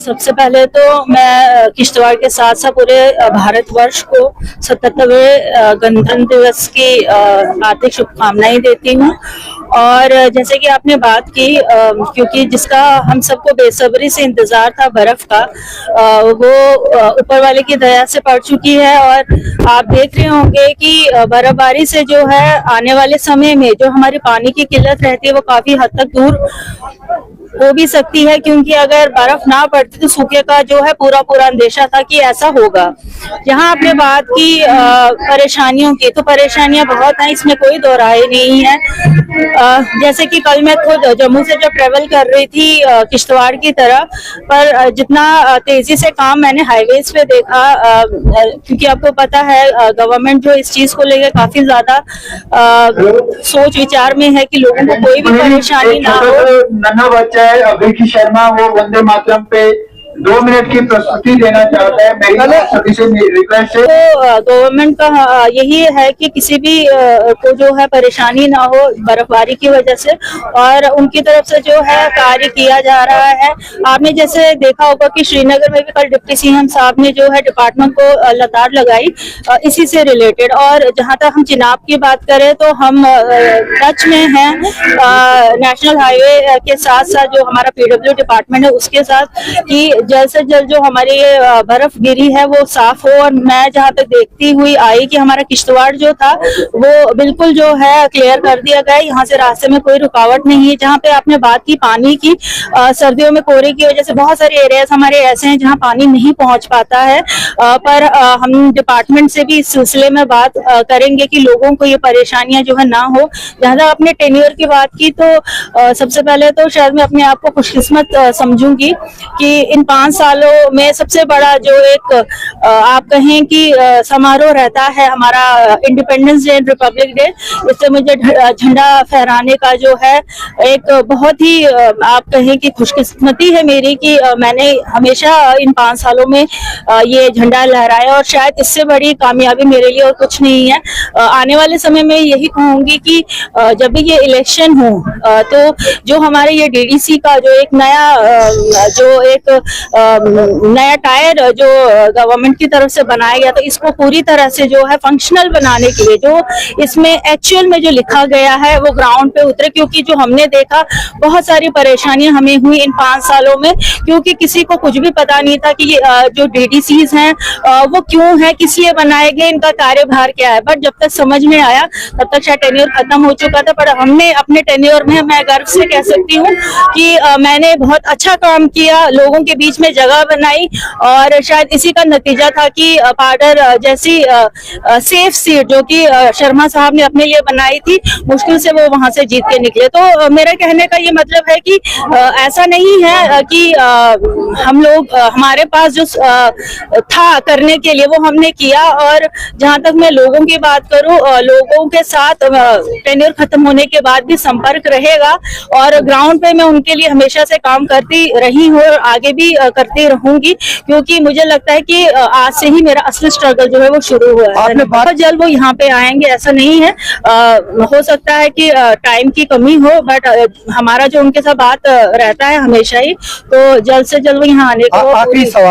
सबसे पहले तो मैं किश्तवाड़ के साथ साथ पूरे भारतवर्ष को 77वें गणतंत्र दिवस की हार्दिक शुभकामनाएं देती हूँ। और जैसे कि आपने बात की, क्योंकि जिसका हम सबको बेसब्री से इंतजार था बर्फ का, वो ऊपर वाले की दया से पड़ चुकी है। और आप देख रहे होंगे कि बर्फबारी से जो है आने वाले समय में जो हमारी पानी की किल्लत रहती है वो काफी हद तक दूर हो भी सकती है, क्योंकि अगर बर्फ ना पड़ती तो सूखे का जो है पूरा अंदेशा था कि ऐसा होगा। यहाँ आपने बात की परेशानियों की, तो परेशानियां बहुत हैं, इसमें कोई दो राय नहीं है। जैसे कि कल मैं खुद जम्मू से जब ट्रेवल कर रही थी किश्तवाड़ की तरफ, पर जितना तेजी से काम मैंने हाईवेज पे देखा, क्योंकि आपको पता है गवर्नमेंट जो इस चीज को लेकर काफी ज्यादा सोच विचार में है कि लोगों को कोई भी परेशानी ना हो। नन्हा बच्चा है अभिषेक शर्मा, वो वंदे मातरम पे 2 मिनट की प्रस्तुति देना चाहता है। मेरी सभी से रिक्वेस्ट है, तो गवर्नमेंट का यही है कि किसी भी को जो है परेशानी ना हो बर्फबारी की वजह से, और उनकी तरफ से जो है कार्य किया जा रहा है। आपने जैसे देखा होगा कि श्रीनगर में भी कल डिप्टी सीएम साहब ने जो है डिपार्टमेंट को लतार लगाई इसी से रिलेटेड। और जहां तक हम चिनाब की बात करें तो हम टच में हैं नेशनल हाईवे के साथ साथ जो हमारा पीडब्ल्यू डिपार्टमेंट है उसके साथ, कि जल्द से जल्द जो हमारी ये बर्फ गिरी है वो साफ हो। और मैं जहाँ तक देखती हुई आई कि हमारा किश्तवाड़ जो था वो बिल्कुल जो है क्लियर कर दिया गया है, यहाँ से रास्ते में कोई रुकावट नहीं है। जहाँ पे आपने बात की पानी की, सर्दियों में कोहरे की वजह से बहुत सारे एरियाज हमारे ऐसे हैं जहाँ पानी नहीं पहुंच पाता है, पर हम डिपार्टमेंट से भी इस सिलसिले में बात करेंगे कि लोगों को ये परेशानियां जो है ना हो। जहाँ तक आपने टेन्योर की बात की, तो सबसे पहले तो शायद मैं अपने आप को खुशकिस्मत समझूंगी कि इन 5 सालों में सबसे बड़ा जो एक आप कहें कि समारोह रहता है हमारा इंडिपेंडेंस डे, रिपब्लिक डे, इससे मुझे झंडा फहराने का जो है एक बहुत ही आप कहें कि खुशकिस्मती है मेरी कि मैंने हमेशा इन 5 सालों में ये झंडा लहराया, और शायद इससे बड़ी कामयाबी मेरे लिए और कुछ नहीं है। आने वाले समय में यही कहूंगी कि जब भी ये इलेक्शन हो तो जो हमारे ये डीडीसी का जो एक नया टायर जो गवर्नमेंट की तरफ से बनाया गया, तो इसको पूरी तरह से जो है फंक्शनल बनाने के लिए जो इसमें एक्चुअल में जो लिखा गया है वो ग्राउंड पे उतरे। क्योंकि जो हमने देखा बहुत सारी परेशानियां हमें हुई इन 5 सालों में, क्योंकि किसी को कुछ भी पता नहीं था कि ये जो डीडीसीज हैं वो क्यों है, किस लिए बनाए गए, इनका कार्यभार क्या है। बट जब तक समझ में आया तब तक शायद टेन्योर खत्म हो चुका था। पर हमने अपने टेन्योर में, मैं गर्व से कह सकती हूँ कि मैंने बहुत अच्छा काम किया, लोगों के बीच में जगह बनाई, और शायद इसी का नतीजा था कि पार्डर जैसी सेफ सीट जो कि शर्मा साहब ने अपने लिए बनाई थी, मुश्किल से वो वहां से जीत के निकले। तो मेरा कहने का ये मतलब है कि ऐसा नहीं है कि हम लोग हमारे पास जो था करने के लिए वो हमने किया। और जहां तक मैं लोगों की बात करूं, लोगों के साथ टेन्योर खत्म होने के बाद भी संपर्क रहेगा, और ग्राउंड पे मैं उनके लिए हमेशा से काम करती रही हूँ और आगे भी करती रहूंगी, क्योंकि मुझे लगता है कि आज से ही मेरा असली स्ट्रगल जो है वो शुरू हुआ है। आपने बहुत जल्द वो यहाँ पे आएंगे ऐसा नहीं है, हो सकता है कि टाइम की कमी हो, बट हमारा जो उनके साथ बात रहता है हमेशा ही, तो जल्द से जल्द वो यहाँ आने को।